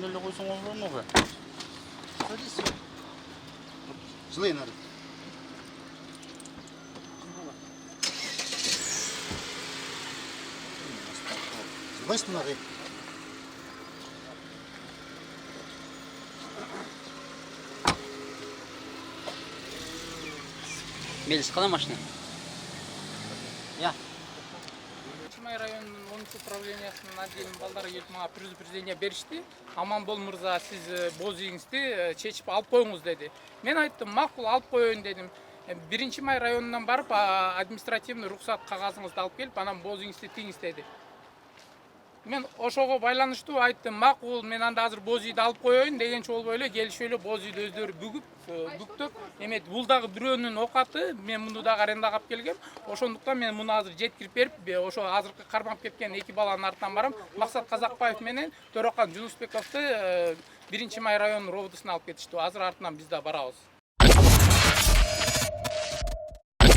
Ошондой эле койсоң болбойнубу? Садись. Жылый надо. Жылайсың надо. Мелис кана машина? Я. Чимай районунун 10-управлениясынын отделинин балдары келип мага предупреждение беришти. Аманбол мырза, сиз боз ийиңизди чечип алып коюңуз деди. Мен айттым, макул алып коеюн дедим. 1-Май районунан барып административный рухсат кагазыңызды алып келип, анан боз ийиңизди тийиңиз деди. Мен ошого байланыштуу айттым, макул, мен анда азыр боз ийди алып коеюн дегенче болбой эле келишип эле боз ийди өздөрү бүктөп, эметип, бул дагы бирөөнүн окаты, мен муну дагы арендага алып келгем. Ошондуктан мен муну азыр жеткирип берип, ошо азыркы кармап кеткен эки баланын артынан барам. Максат Казакбаев менен Төрөкан Жунусбековду 1-Май районунун робудусуна алып кетиштүү. Азыр артынан биз да барабыз.